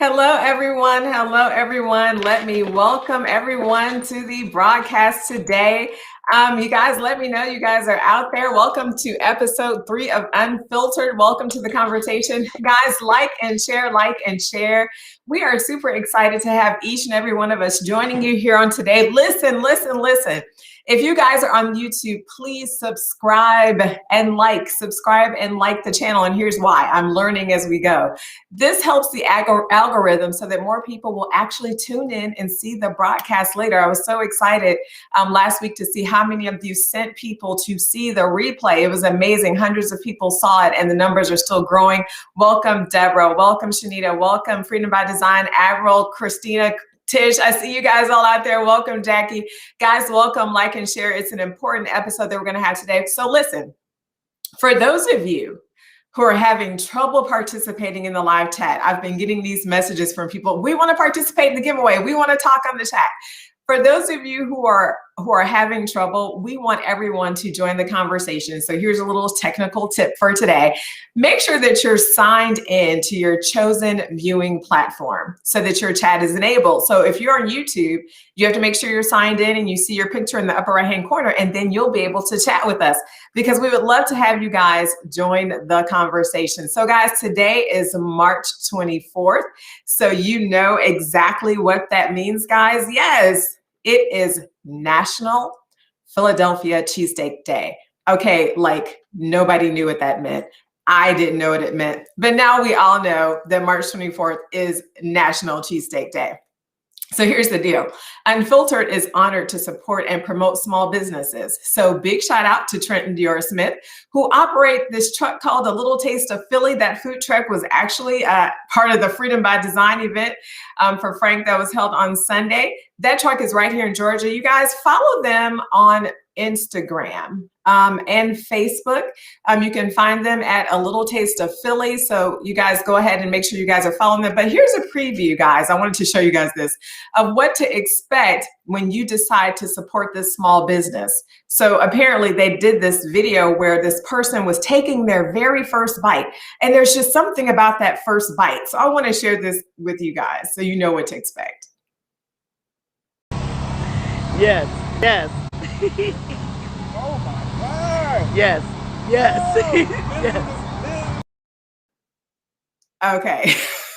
Hello, everyone. Hello, everyone. Let me welcome everyone to the broadcast today. You guys, let me know you guys are out there. Welcome to episode 3 of Unfiltered. Welcome to the conversation. Guys, like and share, like and share. We are super excited to have each and every one of us joining you here on today. Listen. If you guys are on YouTube, please subscribe and like the channel. And here's why. I'm learning as we go. This helps the algorithm so that more people will actually tune in and see the broadcast later. I was so excited last week to see how many of you sent people to see the replay. It was amazing. Hundreds of people saw it and the numbers are still growing. Welcome, Deborah. Welcome, Shanita. Welcome, Freedom by Design, Avril, Christina, Tish, I see you guys all out there. Welcome, Jackie. Guys, welcome, like and share. It's an important episode that we're going to have today. So listen, for those of you who are having trouble participating in the live chat, I've been getting these messages from people. We want to participate in the giveaway. We want to talk on the chat. For those of you who are having trouble, we want everyone to join the conversation. So here's a little technical tip for today. Make sure that you're signed in to your chosen viewing platform so that your chat is enabled. So if you're on YouTube, you have to make sure you're signed in and you see your picture in the upper right-hand corner, and then you'll be able to chat with us because we would love to have you guys join the conversation. So guys, today is March 24th. So you know exactly what that means, guys. Yes. It is National Philadelphia Cheesesteak Day. Okay, like nobody knew what that meant. I didn't know what it meant. But now we all know that March 24th is National Cheesesteak Day. So here's the deal. Unfiltered is honored to support and promote small businesses. So big shout out to Trenton Dior Smith, who operate this truck called A Little Taste of Philly. That food truck was actually part of the Freedom by Design event for Frank that was held on Sunday. That truck is right here in Georgia. You guys follow them on Instagram and Facebook. You can find them at A Little Taste of Philly. So you guys go ahead and make sure you guys are following them. But here's a preview, guys. I wanted to show you guys this of what to expect when you decide to support this small business. So apparently they did this video where this person was taking their very first bite. And there's just something about that first bite. So I want to share this with you guys so you know what to expect. Yes. Oh my God. Yes. Oh, Yes. Okay.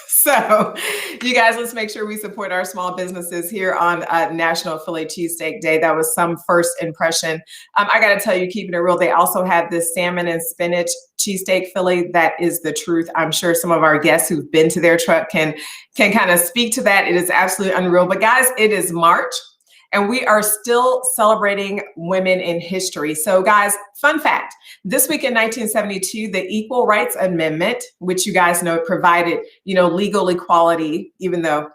So you guys, let's make sure we support our small businesses here on National Philly Cheesesteak Day. That was some first impression. I got to tell you, keeping it real, they also have this salmon and spinach cheesesteak Philly. That is the truth. I'm sure some of our guests who've been to their truck can kind of speak to that. It is absolutely unreal. But guys, it is March. And we are still celebrating women in history. So guys, fun fact, this week in 1972, the Equal Rights Amendment, which you guys know provided, legal equality, even though,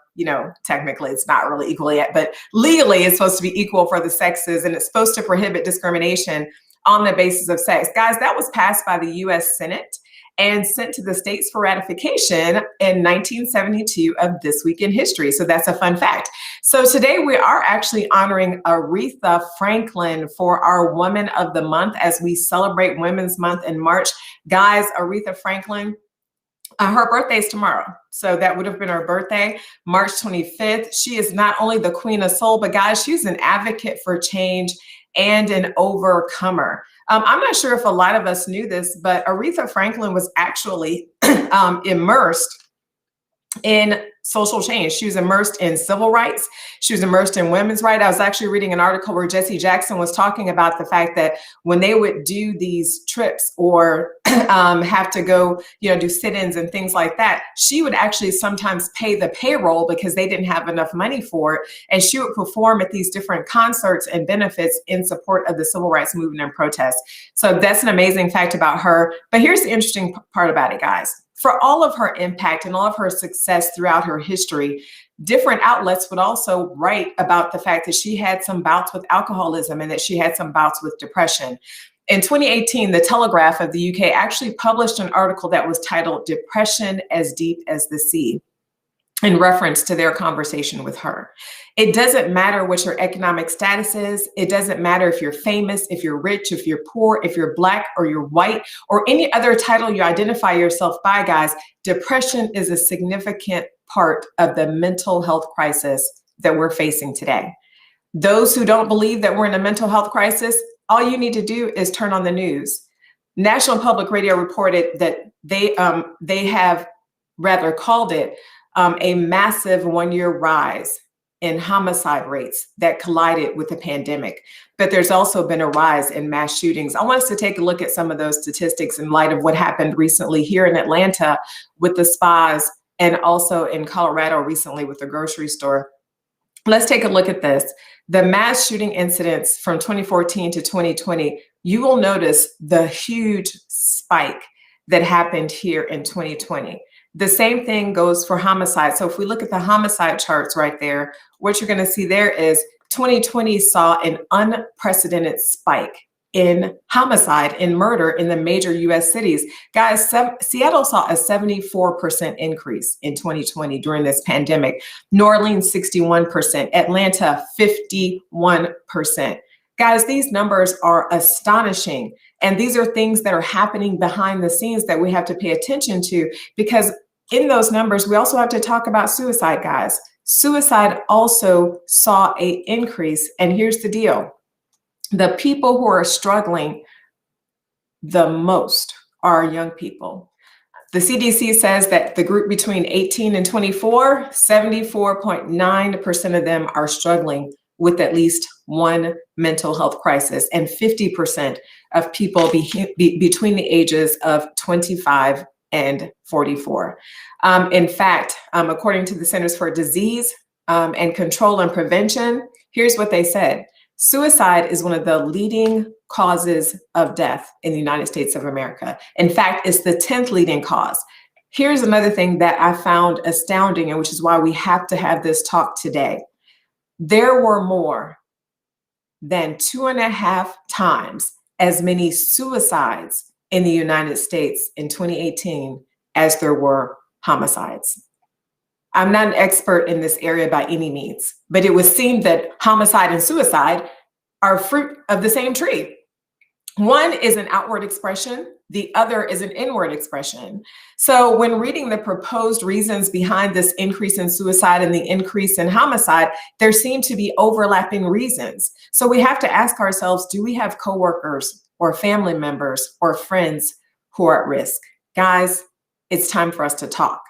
technically it's not really equal yet, but legally it's supposed to be equal for the sexes and it's supposed to prohibit discrimination on the basis of sex. Guys, that was passed by the US Senate and sent to the states for ratification in 1972 of This Week in History. So that's a fun fact. So today we are actually honoring Aretha Franklin for our Woman of the Month as we celebrate Women's Month in March. Guys, Aretha Franklin, her birthday is tomorrow. So that would have been her birthday, March 25th. She is not only the Queen of Soul, but guys, she's an advocate for change and an overcomer. I'm not sure if a lot of us knew this, but Aretha Franklin was actually immersed in social change. She was immersed in civil rights. She was immersed in women's rights. I was actually reading an article where Jesse Jackson was talking about the fact that when they would do these trips or have to go, do sit-ins and things like that, she would actually sometimes pay the payroll because they didn't have enough money for it. And she would perform at these different concerts and benefits in support of the civil rights movement and protest. So that's an amazing fact about her. But here's the interesting part about it, guys. For all of her impact and all of her success throughout her history, different outlets would also write about the fact that she had some bouts with alcoholism and that she had some bouts with depression. In 2018, the Telegraph of the UK actually published an article that was titled "Depression as Deep as the Sea," in reference to their conversation with her. It doesn't matter what your economic status is. It doesn't matter if you're famous, if you're rich, if you're poor, if you're Black or you're white, or any other title you identify yourself by, guys. Depression is a significant part of the mental health crisis that we're facing today. Those who don't believe that we're in a mental health crisis, all you need to do is turn on the news. National Public Radio reported that they have rather called it a massive one-year rise in homicide rates that collided with the pandemic. But there's also been a rise in mass shootings. I want us to take a look at some of those statistics in light of what happened recently here in Atlanta with the spas and also in Colorado recently with the grocery store. Let's take a look at this. The mass shooting incidents from 2014 to 2020, you will notice the huge spike that happened here in 2020. The same thing goes for homicide. So if we look at the homicide charts right there, what you're going to see there is 2020 saw an unprecedented spike in homicide, in murder in the major US cities. Guys, Seattle saw a 74% increase in 2020 during this pandemic. New Orleans, 61%. Atlanta, 51%. Guys, these numbers are astonishing. And these are things that are happening behind the scenes that we have to pay attention to, because in those numbers, we also have to talk about suicide, guys. Suicide also saw an increase. And here's the deal. The people who are struggling the most are young people. The CDC says that the group between 18 and 24, 74.9% of them are struggling with at least one mental health crisis, and 50% of people between the ages of 25 and 44. In fact, according to the Centers for Disease and Control and Prevention, here's what they said. Suicide is one of the leading causes of death in the United States of America. In fact, it's the 10th leading cause. Here's another thing that I found astounding, and which is why we have to have this talk today. There were more than 2.5 times as many suicides in the United States in 2018 as there were homicides. I'm not an expert in this area by any means, but it would seem that homicide and suicide are fruit of the same tree. One is an outward expression, the other is an inward expression. So when reading the proposed reasons behind this increase in suicide and the increase in homicide, there seem to be overlapping reasons. So we have to ask ourselves, do we have coworkers or family members or friends who are at risk? Guys, it's time for us to talk.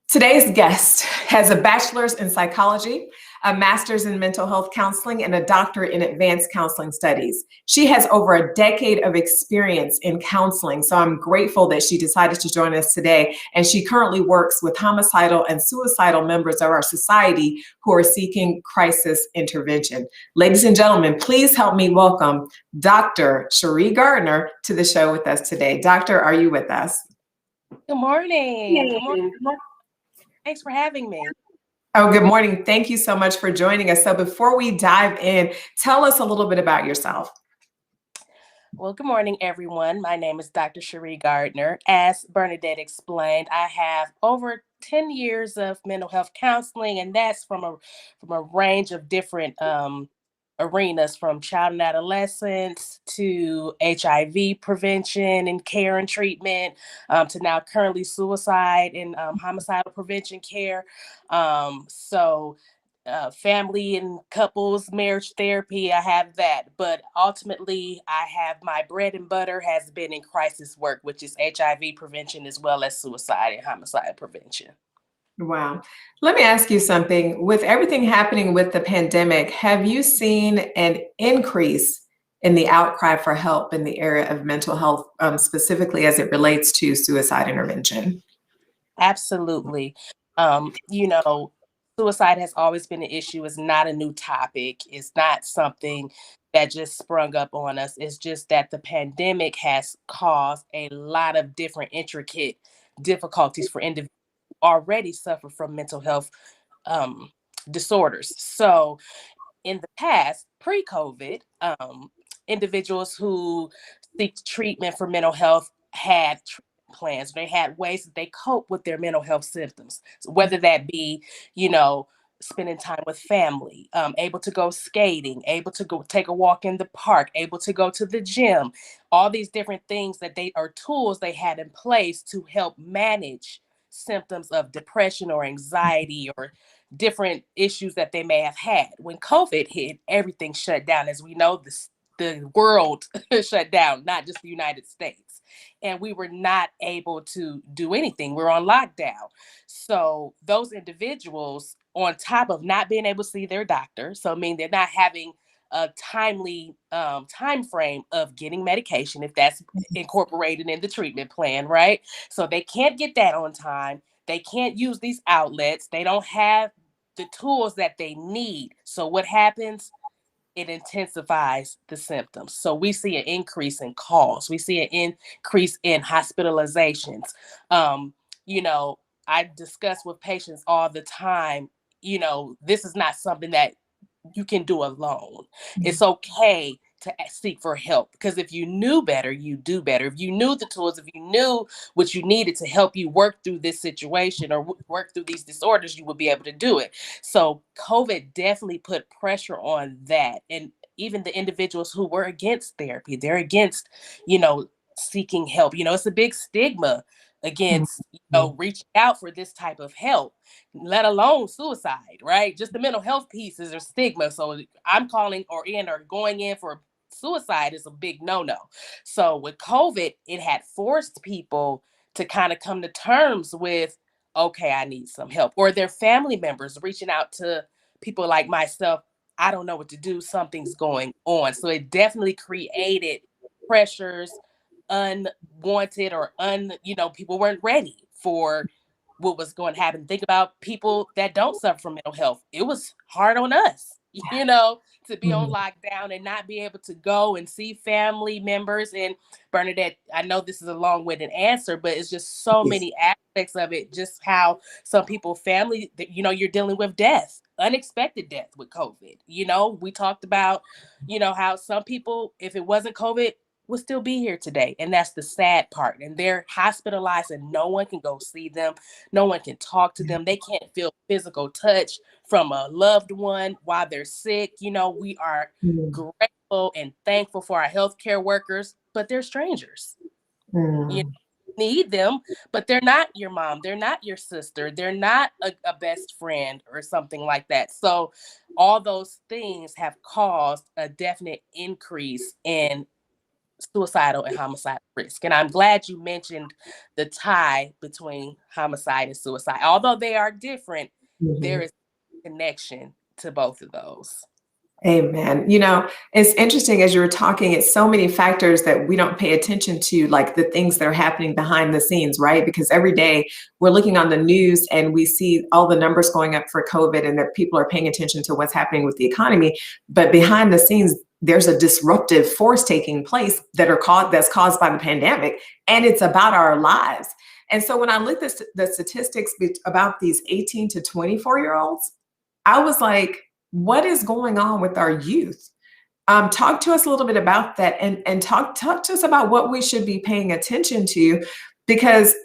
Today's guest has a bachelor's in psychology, a master's in mental health counseling, and a doctorate in advanced counseling studies. She has over a decade of experience in counseling, so I'm grateful that she decided to join us today. And she currently works with homicidal and suicidal members of our society who are seeking crisis intervention. Ladies and gentlemen, please help me welcome Dr. Cherie Gardner to the show with us today. Doctor, are you with us? Good morning. Good morning. Thanks for having me. Oh, good morning. Thank you so much for joining us. So before we dive in, tell us a little bit about yourself. Well, good morning, everyone. My name is Dr. Cherie Gardner. As Bernadette explained, I have over 10 years of mental health counseling, and that's from a range of different arenas, from child and adolescence to HIV prevention and care and treatment, to now currently suicide and homicidal prevention care. Family and couples marriage therapy, I have that. But ultimately, I have my bread and butter has been in crisis work, which is HIV prevention as well as suicide and homicide prevention. Wow. Let me ask you something. With everything happening with the pandemic, have you seen an increase in the outcry for help in the area of mental health, specifically as it relates to suicide intervention? Absolutely. Suicide has always been an issue. It's not a new topic. It's not something that just sprung up on us. It's just that the pandemic has caused a lot of different intricate difficulties for individuals who already suffer from mental health disorders. So in the past, pre-COVID, individuals who seek treatment for mental health had treatment plans. They had ways that they cope with their mental health symptoms, so whether that be, spending time with family, able to go skating, able to go take a walk in the park, able to go to the gym, all these different things that they are tools they had in place to help manage symptoms of depression or anxiety or different issues that they may have had. When COVID hit, everything shut down. As we know, the world shut down, not just the United States. And we were not able to do anything. We're on lockdown. So those individuals, on top of not being able to see their doctor, so I mean they're not having a timely time frame of getting medication, if that's incorporated in the treatment plan, right? So they can't get that on time. They can't use these outlets. They don't have the tools that they need. So what happens? It intensifies the symptoms. So we see an increase in calls. We see an increase in hospitalizations. Um, you know, I discuss with patients all the time, this is not something that you can do alone. It's okay to seek for help, because if you knew better, you do better. If you knew the tools, if you knew what you needed to help you work through this situation or work through these disorders, you would be able to do it. So COVID definitely put pressure on that. And even the individuals who were against therapy, they're against, seeking help. It's a big stigma against, reaching out for this type of help, let alone suicide, right? Just the mental health piece is a stigma. So I'm calling or going in for suicide is a big no-no. So with COVID, it had forced people to kind of come to terms with, okay, I need some help, or their family members reaching out to people like myself. I don't know what to do. Something's going on. So it definitely created pressures, unwanted or people weren't ready for what was going to happen. Think about people that don't suffer from mental health. It was hard on us, to be on lockdown and not be able to go and see family members. And Bernadette, I know this is a long-winded answer, but it's just so many aspects of it. Just how some people, family, you're dealing with death, unexpected death with COVID. We talked about, how some people, if it wasn't COVID, would still be here today. And that's the sad part. And they're hospitalized and no one can go see them. No one can talk to them. They can't feel physical touch from a loved one while they're sick. We are grateful and thankful for our healthcare workers, but they're strangers. You need them, but they're not your mom. They're not your sister. They're not a best friend or something like that. So all those things have caused a definite increase in suicidal and homicidal risk. And I'm glad you mentioned the tie between homicide and suicide. Although they are different, there is a connection to both of those. Amen. It's interesting as you were talking, it's so many factors that we don't pay attention to, like the things that are happening behind the scenes, right? Because every day we're looking on the news and we see all the numbers going up for COVID and that people are paying attention to what's happening with the economy. But behind the scenes, there's a disruptive force taking place that's caused by the pandemic, and it's about our lives. And so when I looked at the statistics about these 18 to 24-year-olds, I was like, what is going on with our youth? Talk to us a little bit about that, and talk to us about what we should be paying attention to, because,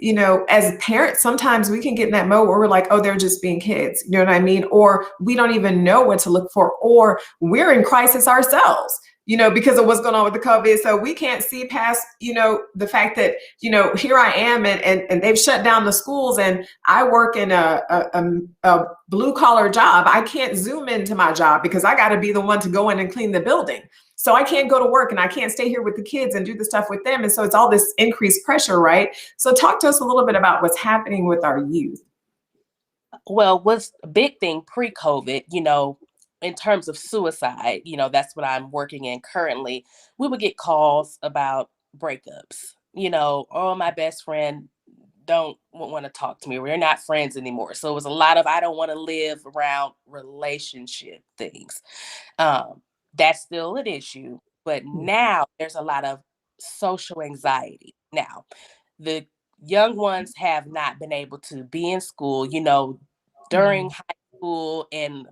as parents, sometimes we can get in that mode where we're like, oh, they're just being kids. You know what I mean? Or we don't even know what to look for, or we're in crisis ourselves, because of what's going on with the COVID. So we can't see past, the fact that, here I am and they've shut down the schools and I work in a blue collar job. I can't zoom into my job because I got to be the one to go in and clean the building. So I can't go to work and I can't stay here with the kids and do the stuff with them. And so it's all this increased pressure, right? So talk to us a little bit about what's happening with our youth. Well, what's a big thing pre-COVID, in terms of suicide, that's what I'm working in currently. We would get calls about breakups, oh, my best friend don't want to talk to me. We're not friends anymore. So it was a lot of, I don't want to live around relationship things. That's still an issue, but now there's a lot of social anxiety. Now, the young ones have not been able to be in school, during high school and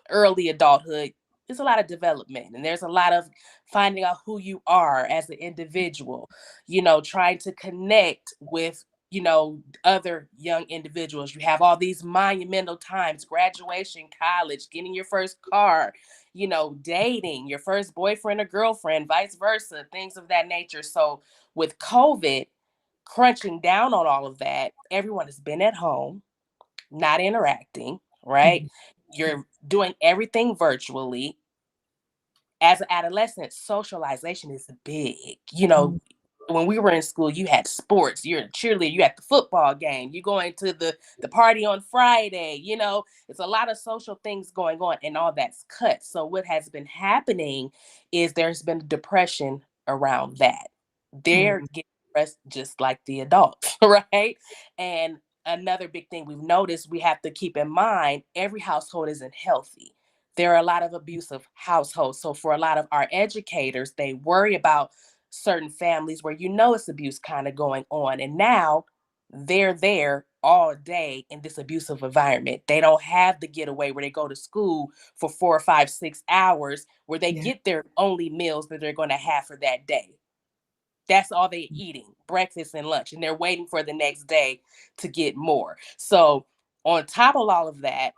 early adulthood. There's a lot of development and there's a lot of finding out who you are as an individual, trying to connect with other young individuals. You have all these monumental times: graduation, college, getting your first car, dating your first boyfriend or girlfriend, vice versa, things of that nature. So with COVID, crunching down on all of that, everyone has been at home, not interacting, right? Mhm. You're doing everything virtually. As an adolescent, socialization is big. Mhm. When we were in school, you had sports, you're a cheerleader, you at the football game, you're going to the party on Friday, it's a lot of social things going on and all that's cut. So what has been happening is there's been depression around that. They're Mhm. getting depressed just like the adults, right? And another big thing we've noticed we have to keep in mind, every household isn't healthy. There are a lot of abusive households. So for a lot of our educators, they worry about certain families where it's abuse kind of going on. And now they're there all day in this abusive environment. They don't have the getaway where they go to school for 4 or 5, 6 hours where they Yeah. get their only meals that they're going to have for that day. That's all they're eating, breakfast and lunch, and they're waiting for the next day to get more. So, on top of all of that,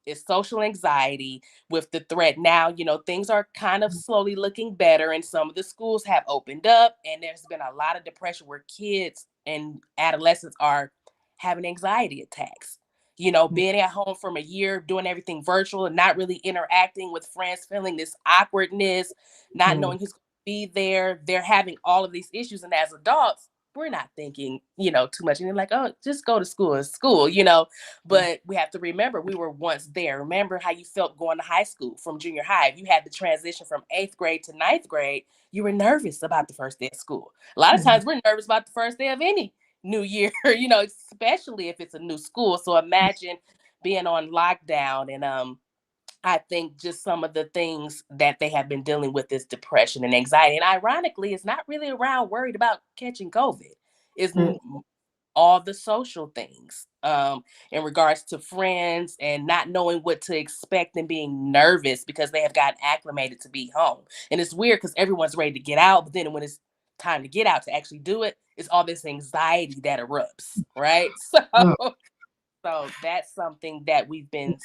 it's social anxiety with the threat. Now, things are kind of slowly looking better, and some of the schools have opened up, and there's been a lot of depression where kids and adolescents are having anxiety attacks. Being at home from a year, doing everything virtual and not really interacting with friends, feeling this awkwardness, not Mhm. knowing who's be there. They're having all of these issues. And as adults, we're not thinking, too much. And they're like, oh, just go to school. It's school. But we have to remember we were once there. Remember how you felt going to high school from junior high. If you had the transition from 8th grade to 9th grade, you were nervous about the first day of school. A lot of Mhm. times we're nervous about the first day of any new year, especially if it's a new school. So imagine being on lockdown and I think just some of the things that they have been dealing with is depression and anxiety. And ironically, it's not really around worried about catching COVID. It's Mhm. all the social things in regards to friends and not knowing what to expect and being nervous because they have gotten acclimated to be home. And it's weird because everyone's ready to get out, but then when it's time to get out to actually do it, it's all this anxiety that erupts, right? Oh. So that's something that we've been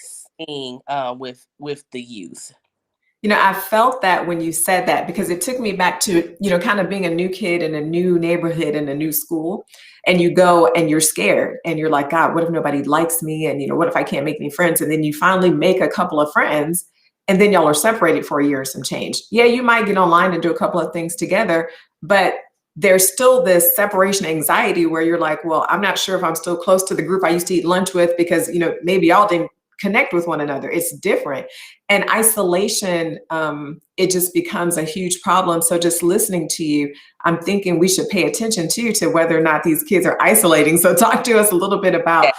seeing with the youth. I felt that when you said that because it took me back to, kind of being a new kid in a new neighborhood in a new school. And you go and you're scared and you're like, God, what if nobody likes me? And, what if I can't make any friends? And then you finally make a couple of friends and then y'all are separated for a year or some change. Yeah, you might get online and do a couple of things together, but there's still this separation anxiety where you're like, well, I'm not sure if I'm still close to the group I used to eat lunch with because, maybe y'all didn't connect with one another. It's different. And isolation, it just becomes a huge problem. So just listening to you, I'm thinking we should pay attention too to whether or not these kids are isolating. So talk to us a little bit about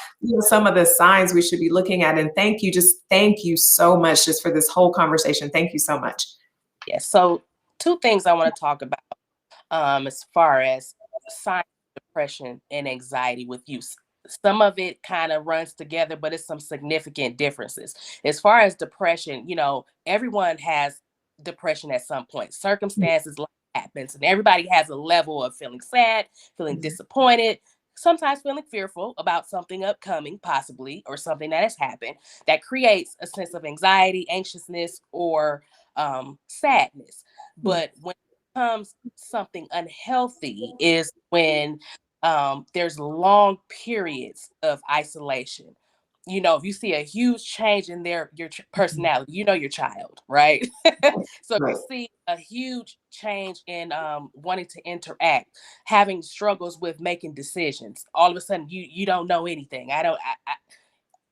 some of the signs we should be looking at. And thank you so much just for this whole conversation. Thank you so much. Yes. So two things I want to talk about as far as signs of depression and anxiety with youth. Some of it kind of runs together, but it's some significant differences. As far as depression, everyone has depression at some point. Circumstances life happens, and everybody has a level of feeling sad, feeling Mhm. disappointed, sometimes feeling fearful about something upcoming, possibly, or something that has happened that creates a sense of anxiety, anxiousness, or sadness. But when becomes something unhealthy is when there's long periods of isolation. If you see a huge change in your personality, your child, right? So if you Right. see a huge change in wanting to interact, having struggles with making decisions, all of a sudden you don't know anything.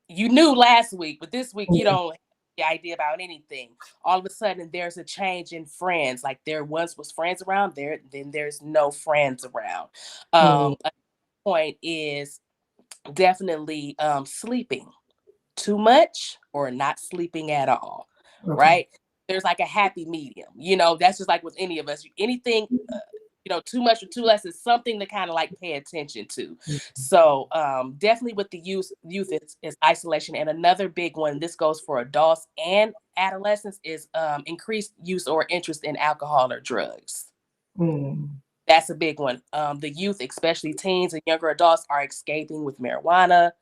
You knew last week, but this week you Mhm. don't have the idea about anything. All of a sudden there's a change in friends. Like there once was friends around there, then there's no friends around. Mhm. A point is definitely sleeping too much or not sleeping at all, Okay. right? There's like a happy medium. That's just like with any of us. Anything too much or too less is something to kind of like pay attention to. So definitely with the youth is isolation. And another big one, this goes for adults and adolescents, is increased use or interest in alcohol or drugs. Mhm. That's a big one. The youth, especially teens and younger adults, are escaping with marijuana,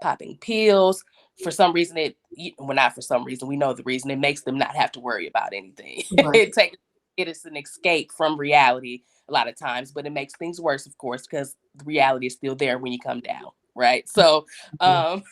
popping pills. For some reason, well, not for some reason, we know the reason, it makes them not have to worry about anything. Right. It takes it is an escape from reality a lot of times, but it makes things worse, of course, because the reality is still there when you come down, right? So, um,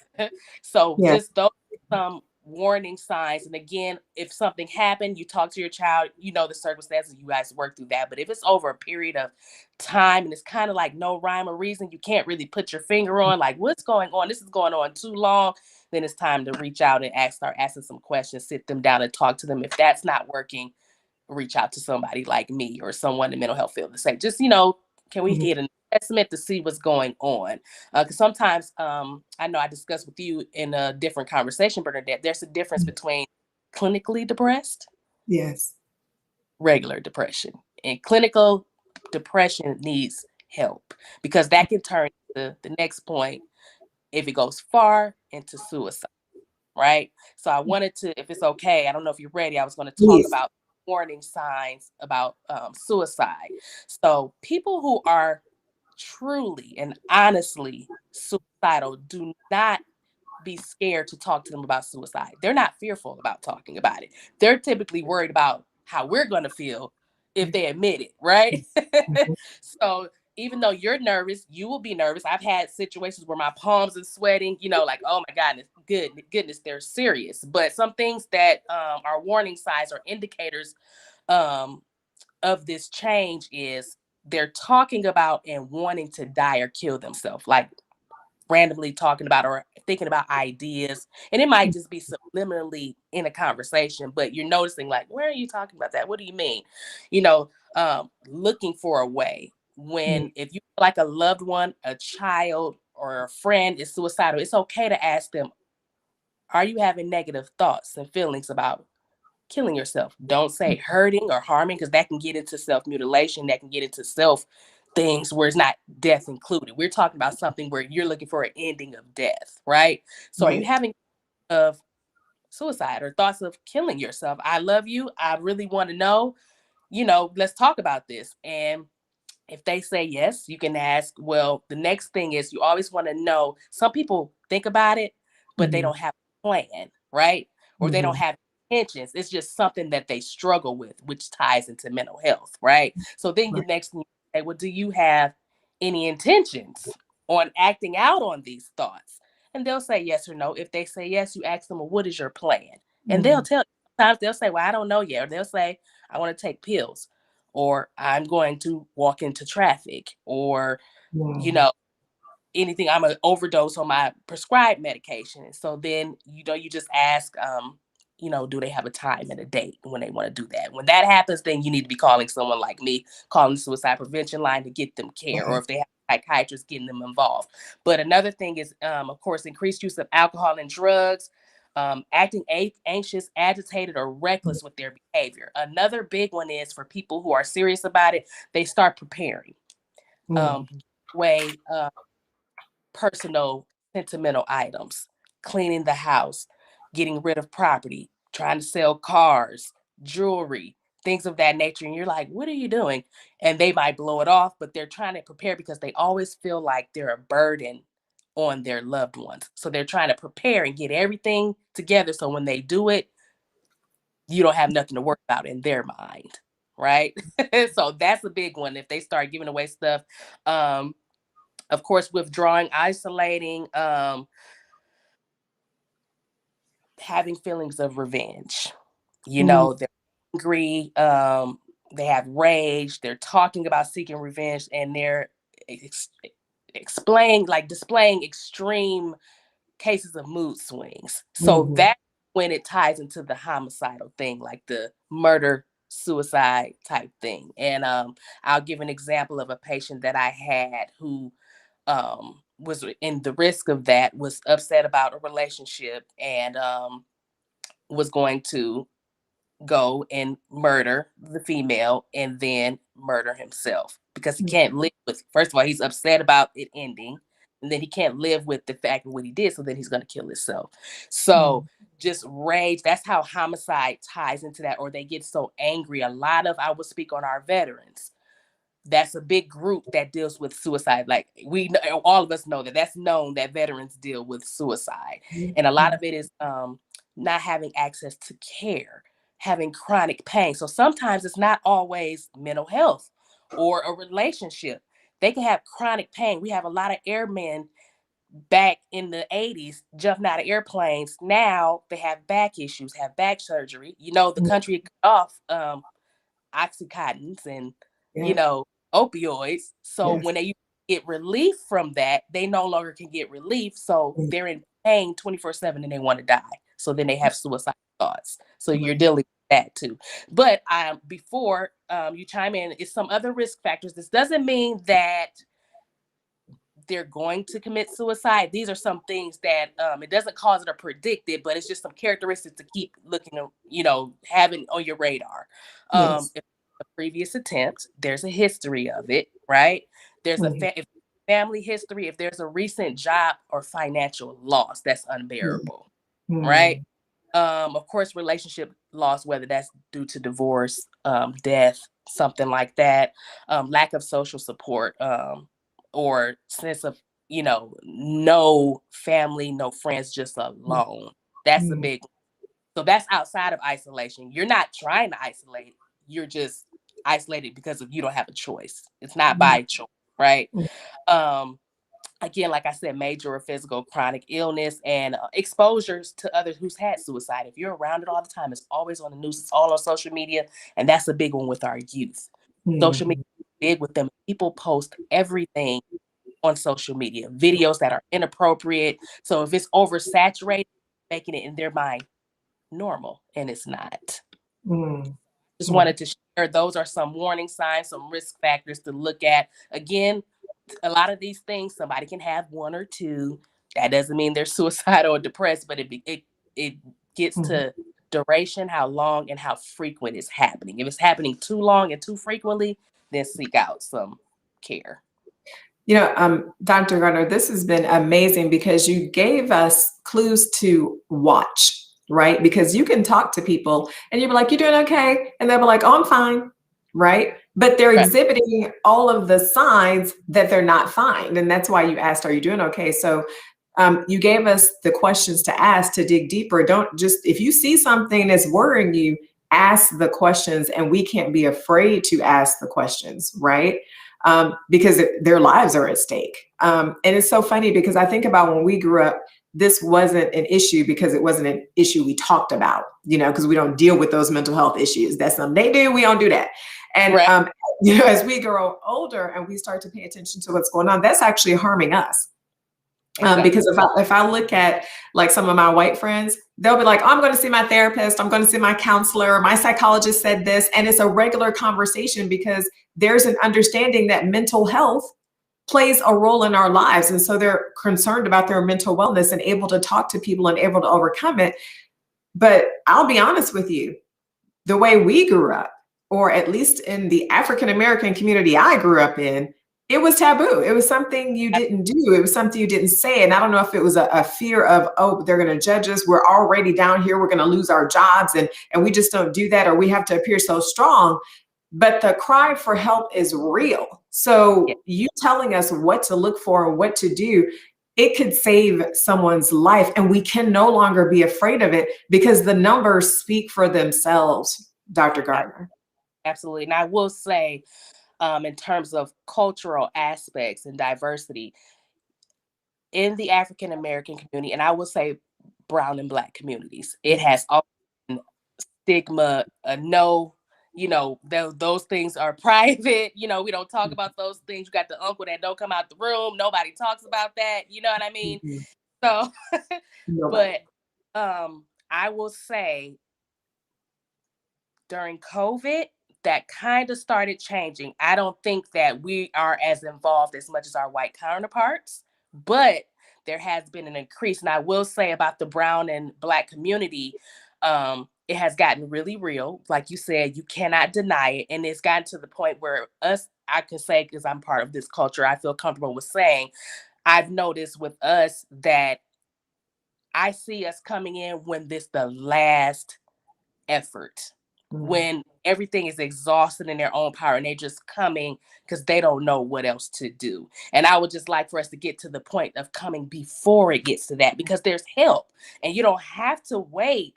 so Yeah. just those some warning signs. And again, if something happened, you talk to your child, you know the circumstances, you guys work through that. But if it's over a period of time and it's kind of like no rhyme or reason, you can't really put your finger on like what's going on. This is going on too long. Then it's time to reach out and start asking some questions, sit them down and talk to them. If that's not working, reach out to somebody like me or someone in the mental health field to say, just, can we Mhm. get an assessment to see what's going on? Because sometimes I know I discussed with you in a different conversation, Bernadette, there's a difference between clinically depressed, Yes. regular depression. And clinical depression needs help because that can turn to the next point if it goes far into suicide. Right. So I wanted to, if it's okay, I don't know if you're ready. I was going to talk Please. about warning signs about suicide. So people who are truly and honestly suicidal, do not be scared to talk to them about suicide. They're not fearful about talking about it. They're typically worried about how we're going to feel if they admit it, right? Mhm. So even though you're nervous, you will be nervous. I've had situations where my palms are sweating, like, oh my goodness, they're serious. But some things that are warning signs or indicators um, of this change is they're talking about and wanting to die or kill themselves. Like randomly talking about or thinking about ideas. And it might just be subliminally in a conversation, but you're noticing like, where are you talking about that? What do you mean? Looking for a way Yeah. when, if you feel like a loved one, a child or a friend is suicidal, it's okay to ask them, are you having negative thoughts and feelings about killing yourself? Don't say hurting or harming, because that can get into self-mutilation, that can get into self things where it's not death included. We're talking about something where you're looking for an ending of death, right? So are you Right. having of suicide or thoughts of killing yourself? I love you. I really want to know, let's talk about this. And if they say yes, you can ask, well, the next thing is you always want to know, some people think about it, but they Mhm. don't have a plan, right? Or they don't Mhm. have intentions. It's just something that they struggle with, which ties into mental health, right? So then the Right. next thing you say, well, do you have any intentions on acting out on these thoughts? And they'll say yes or no. If they say yes, you ask them, well, what is your plan? And they'll Mhm. tell you. Sometimes they'll say, well, I don't know yet. Or they'll say, I want to take pills, or I'm going to walk into traffic, or, you Wow. know, anything. I'm an overdose on my prescribed medication. And so then, you just ask, do they have a time and a date when they want to do that? When that happens, then you need to be calling someone like me, calling the suicide prevention line to get them care, or Okay. if they have a psychiatrist, getting them involved. But another thing is, of course, increased use of alcohol and drugs, acting anxious, agitated, or reckless with their behavior. Another big one is for people who are serious about it, they start preparing. Mm. Way personal, sentimental items, cleaning the house, getting rid of property, trying to sell cars, jewelry, things of that nature. And you're like, what are you doing? And they might blow it off, but they're trying to prepare because they always feel like they're a burden on their loved ones. So they're trying to prepare and get everything together. So when they do it, you don't have nothing to worry about in their mind. Right. So that's a big one. If they start giving away stuff, um, of course, withdrawing, isolating, having feelings of revenge. Mm. They're angry, they have rage, they're talking about seeking revenge, and they're ex- displaying extreme cases of mood swings. So Mhm. that when it ties into the homicidal thing, like the murder suicide type thing. And I'll give an example of a patient that I had who was in the risk of that, was upset about a relationship, and was going to go and murder the female and then murder himself because he Mm. can't live with, first of all, he's upset about it ending, and then he can't live with the fact of what he did, so then he's going to kill himself. So Mm. just rage, that's how homicide ties into that. Or they get so angry. A lot of, I will speak on our veterans, that's a big group that deals with suicide. Like all of us know that that's known that veterans deal with suicide, and a lot Mhm. of it is not having access to care, having chronic pain. So sometimes it's not always mental health or a relationship. They can have chronic pain. We have a lot of airmen back in the 80s jumping out of airplanes. Now they have back issues, have back surgery. The country cut off Oxycontins and, Yeah. opioids. So Yes. when they get relief from that, they no longer can get relief. So they're in pain 24/7 and they want to die. So then they have suicidal thoughts. So you're dealing with that too. But before you chime in, it's some other risk factors. This doesn't mean that they're going to commit suicide. These are some things that it doesn't cause it or predict it, but it's just some characteristics to keep looking, having on your radar. Yes. If a previous attempt, there's a history of it, right? There's if family history, if there's a recent job or financial loss that's unbearable, right? Of course, relationship loss, whether that's due to divorce, death, something like that, lack of social support, or sense of, no family, no friends, just alone. That's a big one. So that's outside of isolation. You're not trying to isolate. You're just isolated because you don't have a choice. It's not by choice, right? Again, like I said, major or physical chronic illness and exposures to others who's had suicide. If you're around it all the time, it's always on the news, it's all on social media. And that's a big one with our youth. Social media is big with them. People post everything on social media, videos that are inappropriate. So if it's oversaturated, making it in their mind normal, and it's not. Just wanted to share, those are some warning signs, some risk factors to look at. Again, a lot of these things, somebody can have one or two. That doesn't mean they're suicidal or depressed, but it gets to duration, how long and how frequent it's happening. If it's happening too long and too frequently, then seek out some care. Dr. Gardner, this has been amazing because you gave us clues to watch, right? Because you can talk to people and you'll be like, "You doing okay?" And they'll be like, "Oh, I'm fine." Right? But they're Right. exhibiting all of the signs that they're not fine. And that's why you asked, "Are you doing okay?" So you gave us the questions to ask to dig deeper. Don't just, if you see something that's worrying you, ask the questions, and we can't be afraid to ask the questions, right? Because their lives are at stake. And it's so funny because I think about when we grew up, this wasn't an issue because it wasn't an issue we talked about, because we don't deal with those mental health issues. That's something they do. We don't do that. And, right. As we grow older and we start to pay attention to what's going on, that's actually harming us. Exactly. Because if I look at like some of my white friends, they'll be like, "Oh, I'm going to see my therapist. I'm going to see my counselor. My psychologist said this." And it's a regular conversation because there's an understanding that mental health plays a role in our lives. And so they're concerned about their mental wellness and able to talk to people and able to overcome it. But I'll be honest with you, the way we grew up, or at least in the African-American community I grew up in, it was taboo. It was something you didn't do. It was something you didn't say. And I don't know if it was a fear of, "Oh, they're going to judge us. We're already down here. We're going to lose our jobs. And we just don't do that, or we have to appear so strong." But the cry for help is real. So you telling us what to look for and what to do, it could save someone's life. And we can no longer be afraid of it because the numbers speak for themselves, Dr. Gardner. Absolutely. And I will say, in terms of cultural aspects and diversity in the African American community, and I will say brown and Black communities, it has always been stigma, no, those things are private. We don't talk about those things. You got the uncle that don't come out the room. Nobody talks about that. You know what I mean? So, but I will say during COVID, that kind of started changing. I don't think that we are as involved as much as our white counterparts, but there has been an increase. And I will say about the brown and Black community, it has gotten really real. Like you said, you cannot deny it. And it's gotten to the point where I can say, because I'm part of this culture, I feel comfortable with saying, I've noticed with us that I see us coming in when the last effort, when everything is exhausted in their own power and they're just coming because they don't know what else to do. And I would just like for us to get to the point of coming before it gets to that, because there's help and you don't have to wait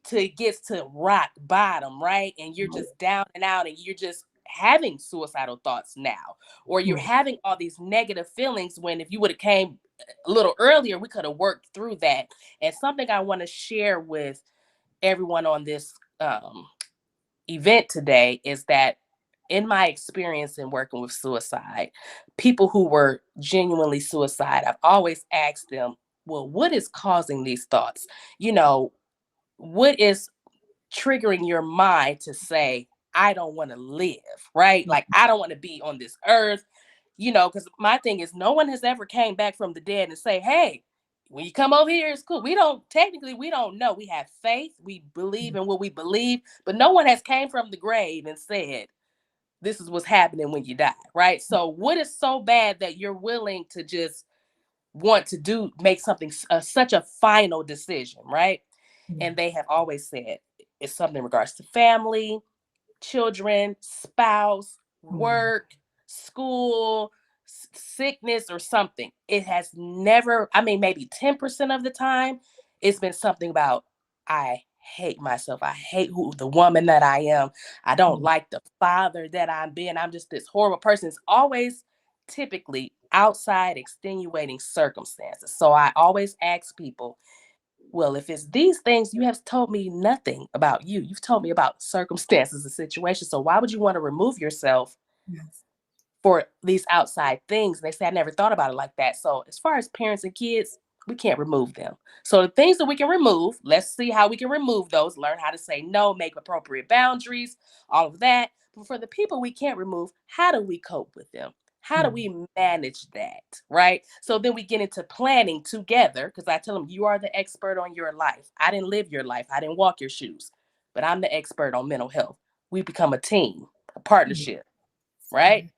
till it gets to rock bottom, right? And you're just down and out, and you're just having suicidal thoughts now, or you're having all these negative feelings, when if you would have came a little earlier, we could have worked through that. And something I want to share with everyone on this event today is that in my experience in working with suicide, people who were genuinely suicide, I've always asked them, well, what is causing these thoughts? You know, what is triggering your mind to say, I don't want to live, right? Like, I don't want to be on this earth, you know, because my thing is, no one has ever came back from the dead and say, hey, when you come over here, it's cool. We don't know. We have faith. We believe in what we believe, but no one has came from the grave and said, this is what's happening when you die, right? So what is so bad that you're willing to just want to make something, such a final decision, right? And they have always said it's something in regards to family, children, spouse, work, school, sickness, or something. It has never, I mean, maybe 10% of the time, it's been something about, I hate myself. I hate the woman that I am. I don't like the father that I'm being. I'm just this horrible person. It's always typically outside extenuating circumstances. So I always ask people, well, if it's these things, you have told me nothing about you. You've told me about circumstances and situations. So why would you want to remove yourself for these outside things? And they say, I never thought about it like that. So as far as parents and kids, we can't remove them. So the things that we can remove, let's see how we can remove those, learn how to say no, make appropriate boundaries, all of that. But for the people we can't remove, how do we cope with them? How do we manage that, right? So then we get into planning together, because I tell them, you are the expert on your life. I didn't live your life. I didn't walk your shoes, but I'm the expert on mental health. We become a team, a partnership, right?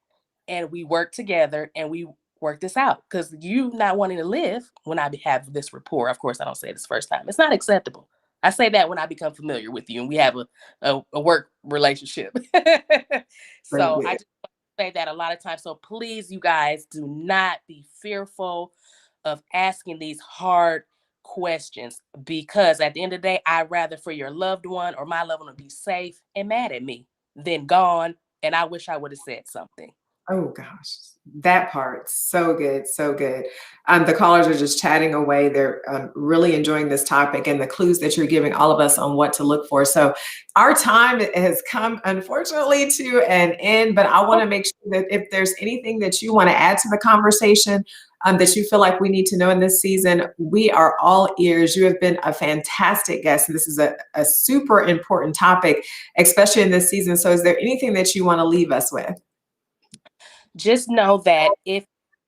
And we work together and we work this out, because you not wanting to live when I have this rapport. Of course, I don't say this first time. It's not acceptable. I say that when I become familiar with you and we have a work relationship. So I just say that a lot of times. So please, you guys, do not be fearful of asking these hard questions, because at the end of the day, I'd rather for your loved one or my loved one to be safe and mad at me than gone. And I wish I would have said something. Oh gosh, that part. So good. So good. The callers are just chatting away. They're really enjoying this topic and the clues that you're giving all of us on what to look for. So our time has come, unfortunately, to an end, but I want to make sure that if there's anything that you want to add to the conversation, that you feel like we need to know in this season, we are all ears. You have been a fantastic guest, and this is a super important topic, especially in this season. So is there anything that you want to leave us with? Just know that if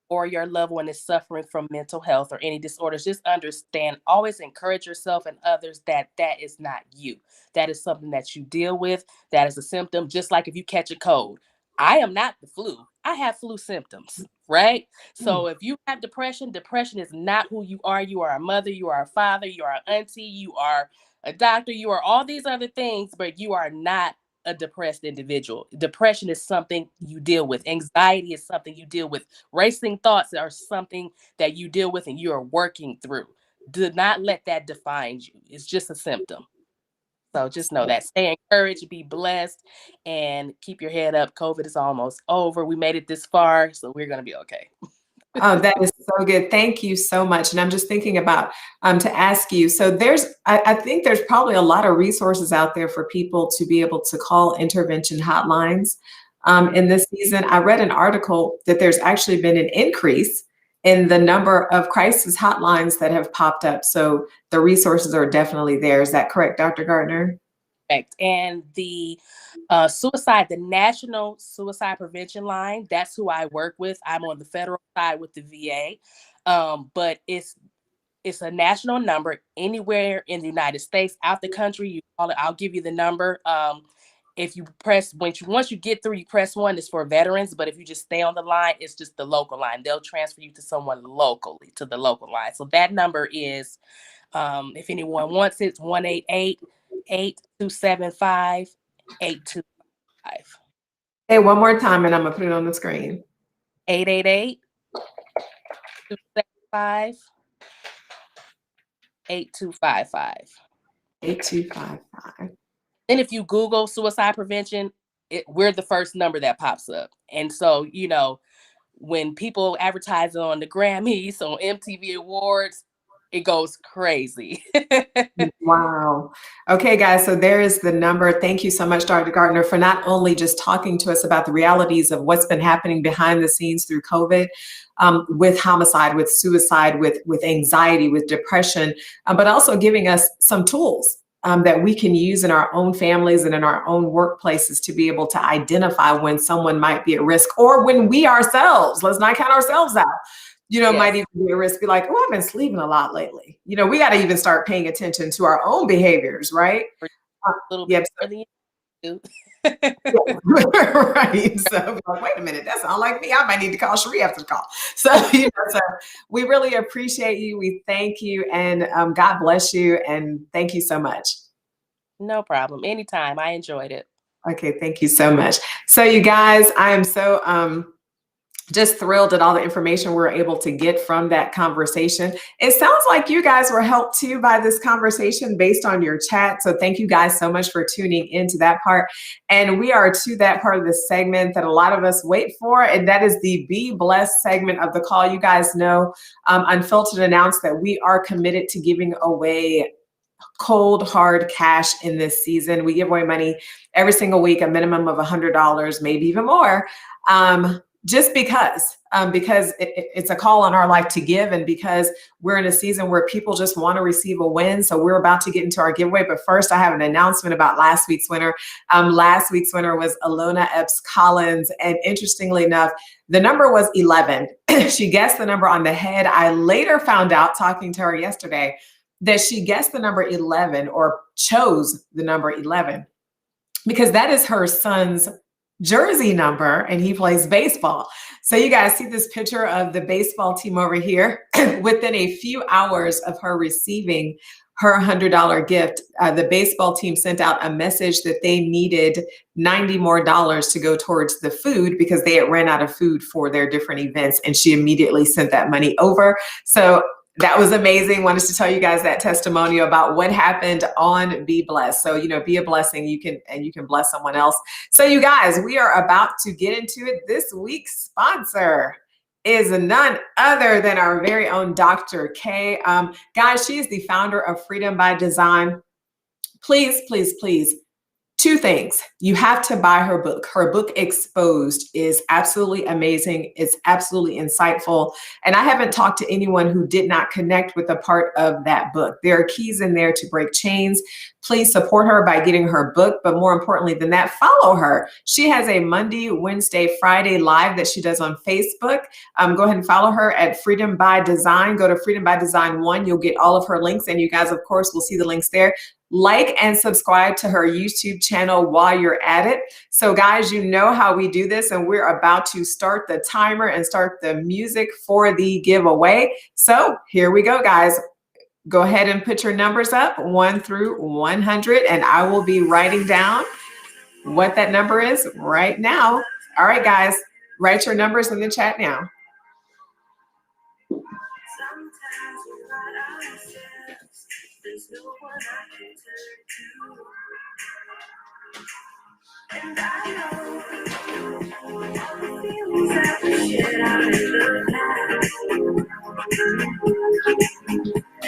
or your loved one is suffering from mental health or any disorders, just understand, always encourage yourself and others that that is not you. That is something that you deal with. That is a symptom. Just like if you catch a cold, I am not the flu. I have flu symptoms, right? So if you have depression, depression is not who you are. You are a mother, you are a father, you are an auntie, you are a doctor, you are all these other things, but you are not a depressed individual. Depression is something you deal with. Anxiety is something you deal with. Racing thoughts are something that you deal with and you are working through. Do not let that define you. It's just a symptom. So just know that. Stay encouraged, be blessed, and keep your head up. COVID is almost over. We made it this far, so we're going to be okay. Oh, that is so good. Thank you so much. And I'm just thinking about to ask you. So I think there's probably a lot of resources out there for people to be able to call intervention hotlines. In this season, I read an article that there's actually been an increase in the number of crisis hotlines that have popped up. So the resources are definitely there. Is that correct, Dr. Gardner? Correct. And the the National Suicide Prevention Line, that's who I work with. I'm on the federal side with the VA, but it's a national number. Anywhere in the United States, out the country, you call it. I'll give you the number. If you press once you get through, you press 1. It's for veterans, but if you just stay on the line, it's just the local line. They'll transfer you to someone locally to the local line. So that number is, if anyone wants it, 1-888-8275-8255. Hey, one more time, and I'm gonna put it on the screen. 888-275-8255. 8255. And if you Google suicide prevention, we're the first number that pops up. And so, when people advertise on the Grammys, on MTV Awards, it goes crazy. Wow. Okay, guys. So there is the number. Thank you so much, Dr. Gardner, for not only just talking to us about the realities of what's been happening behind the scenes through COVID, with homicide, with suicide, with anxiety, with depression, but also giving us some tools that we can use in our own families and in our own workplaces to be able to identify when someone might be at risk, or when we ourselves, let's not count ourselves out, Yes. might even be a risk. Be like, oh, I've been sleeping a lot lately. We got to even start paying attention to our own behaviors, right? A little Yep. bit more than you Yeah. Right. So like, wait a minute, that sounds like me. I might need to call Cherie after the call. So, so we really appreciate you. We thank you, and God bless you. And thank you so much. No problem. Anytime. I enjoyed it. Okay. Thank you so much. So you guys, I am so just thrilled at all the information we're able to get from that conversation. It sounds like you guys were helped too by this conversation based on your chat. So thank you guys so much for tuning into that part. And we are to that part of the segment that a lot of us wait for, and that is the Be Blessed segment of the call. You guys know Unfiltered announced that we are committed to giving away cold, hard cash in this season. We give away money every single week, a minimum of $100, maybe even more. Just because it's a call on our life to give, and because we're in a season where people just want to receive a win. So we're about to get into our giveaway. But first, I have an announcement about last week's winner. Last week's winner was Alona Epps Collins. And interestingly enough, the number was 11. She guessed the number on the head. I later found out, talking to her yesterday, that she guessed the number 11, or chose the number 11, because that is her son's jersey number, and he plays baseball. So you guys see this picture of the baseball team over here. Within a few hours of her receiving her $100 gift, the baseball team sent out a message that they needed $90 more to go towards the food, because they had ran out of food for their different events, and she immediately sent that money over. So that was amazing. Wanted to tell you guys that testimonial about what happened on Be Blessed. So, be a blessing. You can bless someone else. So you guys, we are about to get into it. This week's sponsor is none other than our very own Dr. K. Guys, she is the founder of Freedom by Design. Please, please, please. Two things. You have to buy her book. Her book, Exposed, is absolutely amazing. It's absolutely insightful. And I haven't talked to anyone who did not connect with a part of that book. There are keys in there to break chains. Please support her by getting her book. But more importantly than that, follow her. She has a Monday, Wednesday, Friday live that she does on Facebook. Go ahead and follow her at Freedom by Design. Go to Freedom by Design 1. You'll get all of her links. And you guys, of course, will see the links there. Like and subscribe to her YouTube channel while you're at it. So guys, you know how we do this, and we're about to start the timer and start the music for the giveaway. So here we go, guys. Go ahead and put your numbers up, 1 through 100, and I will be writing down what that number is right now. All right, guys, write your numbers in the chat now. There's no one I can turn to. And I know all the feelings that we shared out in the past.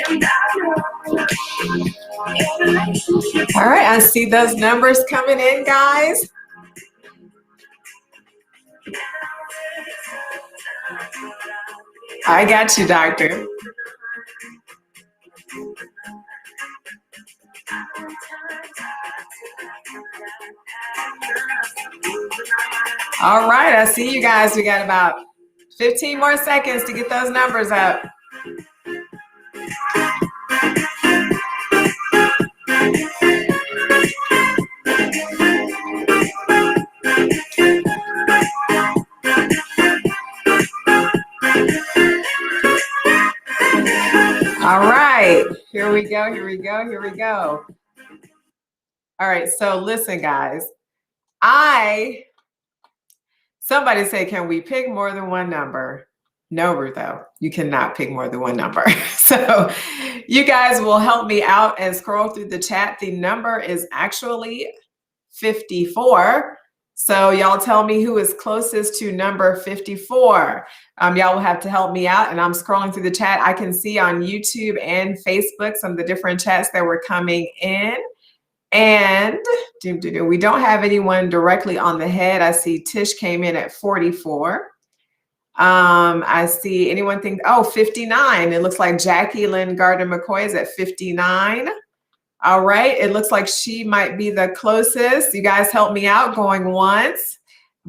And I know. All right, I see those numbers coming in, guys. I got you, doctor. All right, I see you guys. We got about 15 more seconds to get those numbers up. All right, here we go, here we go, here we go. All right, so listen, guys. Somebody said, can we pick more than one number? No, Rutho, you cannot pick more than one number. So you guys will help me out and scroll through the chat. The number is actually 54. So y'all tell me who is closest to number 54. Y'all will have to help me out. And I'm scrolling through the chat. I can see on YouTube and Facebook some of the different chats that were coming in. And we don't have anyone directly on the head. I see Tish came in at 44. I see anyone think, 59. It looks like Jackie Lynn Gardner McCoy is at 59. All right, it looks like she might be the closest. You guys help me out. Going once,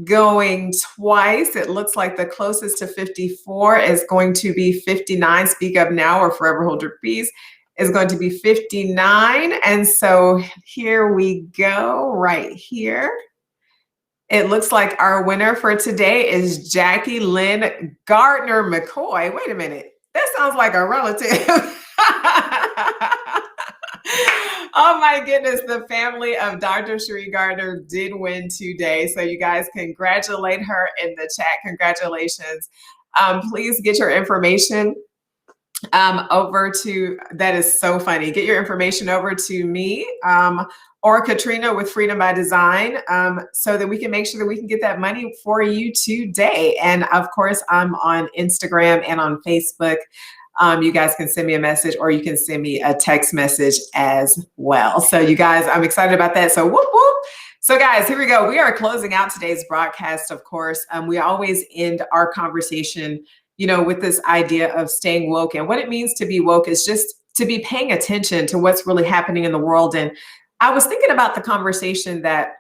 going twice. It looks like the closest to 54 is going to be 59. Speak Up Now or Forever Hold Your Peace is going to be 59. And so here we go, right here. It looks like our winner for today is Jackie Lynn Gardner McCoy. Wait a minute, that sounds like a relative. Oh my goodness, the family of Dr. Cherie Gardner did win today. So you guys congratulate her in the chat. Congratulations. Please get your information over to, that is so funny. Get your information over to me or Katrina with Freedom by Design so that we can make sure that we can get that money for you today. And of course, I'm on Instagram and on Facebook. You guys can send me a message or you can send me a text message as well. So you guys, I'm excited about that. So whoop, whoop. So guys, here we go. We are closing out today's broadcast, of course. We always end our conversation, with this idea of staying woke. And what it means to be woke is just to be paying attention to what's really happening in the world. And I was thinking about the conversation that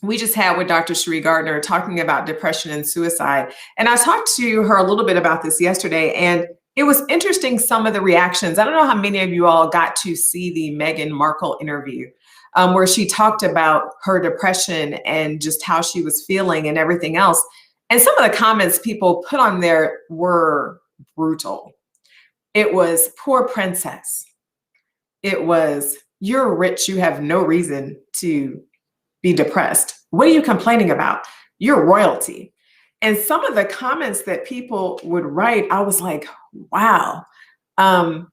we just had with Dr. Cherie Gardner talking about depression and suicide. And I talked to her a little bit about this yesterday, and it was interesting, some of the reactions. I don't know how many of you all got to see the Meghan Markle interview where she talked about her depression and just how she was feeling and everything else. And some of the comments people put on there were brutal. It was, poor princess. It was, you're rich, you have no reason to be depressed. What are you complaining about? You're royalty. And some of the comments that people would write, I was like, wow. I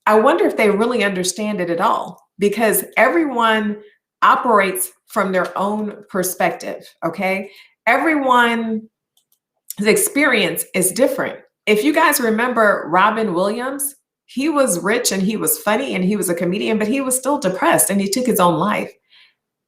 wonder if they really understand it at all, because everyone operates from their own perspective, okay? Everyone's experience is different. If you guys remember Robin Williams, he was rich and he was funny and he was a comedian, but he was still depressed and he took his own life.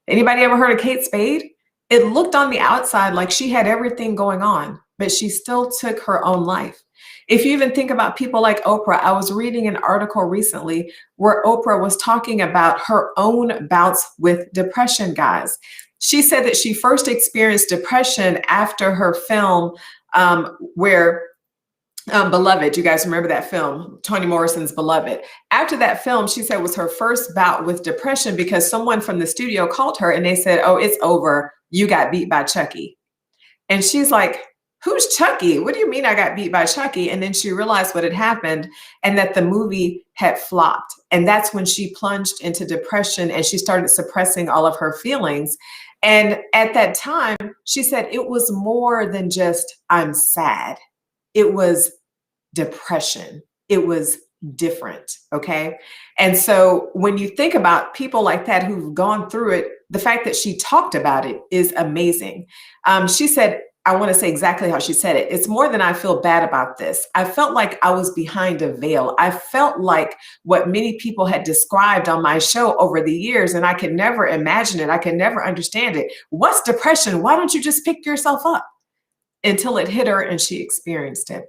Anybody ever heard of Kate Spade? It looked on the outside like she had everything going on, but she still took her own life. If you even think about people like Oprah, I was reading an article recently where Oprah was talking about her own bouts with depression, guys. She said that she first experienced depression after her film Beloved. You guys remember that film, Toni Morrison's Beloved. After that film, she said was her first bout with depression because someone from the studio called her and they said, oh, it's over. You got beat by Chucky. And she's like, who's Chucky? What do you mean I got beat by Chucky? And then she realized what had happened and that the movie had flopped. And that's when she plunged into depression and she started suppressing all of her feelings. And at that time, she said it was more than just, I'm sad. It was depression. It was different. Okay. And so when you think about people like that who've gone through it, the fact that she talked about it is amazing. She said, I want to say exactly how she said it. It's more than I feel bad about this. I felt like I was behind a veil. I felt like what many people had described on my show over the years, and I could never imagine it. I could never understand it. What's depression? Why don't you just pick yourself up? Until it hit her and she experienced it.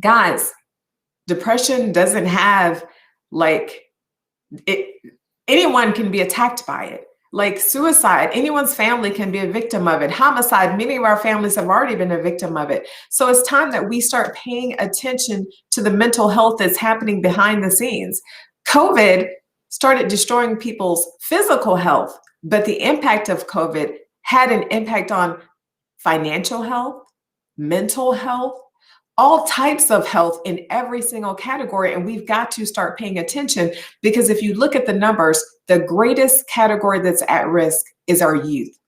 Guys, depression doesn't have anyone can be attacked by it. Like suicide, anyone's family can be a victim of it. Homicide, many of our families have already been a victim of it. So it's time that we start paying attention to the mental health that's happening behind the scenes. COVID started destroying people's physical health, but the impact of COVID had an impact on financial health, mental health, all types of health in every single category. And we've got to start paying attention because if you look at the numbers, the greatest category that's at risk is our youth.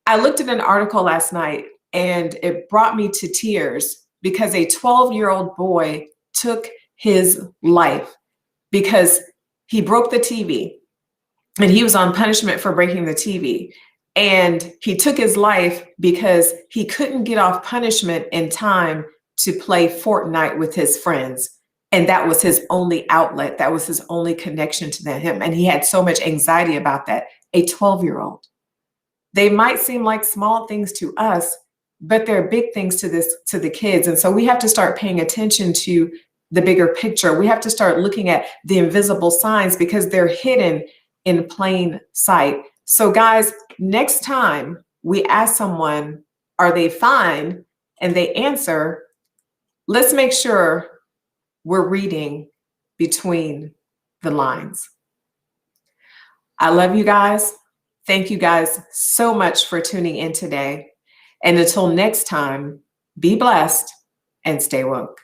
I looked at an article last night and it brought me to tears because a 12-year-old boy took his life because he broke the TV and he was on punishment for breaking the TV. And he took his life because he couldn't get off punishment in time to play Fortnite with his friends. And that was his only outlet. That was his only connection to him. And he had so much anxiety about that. A 12-year-old. They might seem like small things to us, but they're big things to the kids. And so we have to start paying attention to the bigger picture. We have to start looking at the invisible signs because they're hidden in plain sight. So guys, next time we ask someone, are they fine? And they answer, let's make sure we're reading between the lines. I love you guys. Thank you guys so much for tuning in today. And until next time, be blessed and stay woke.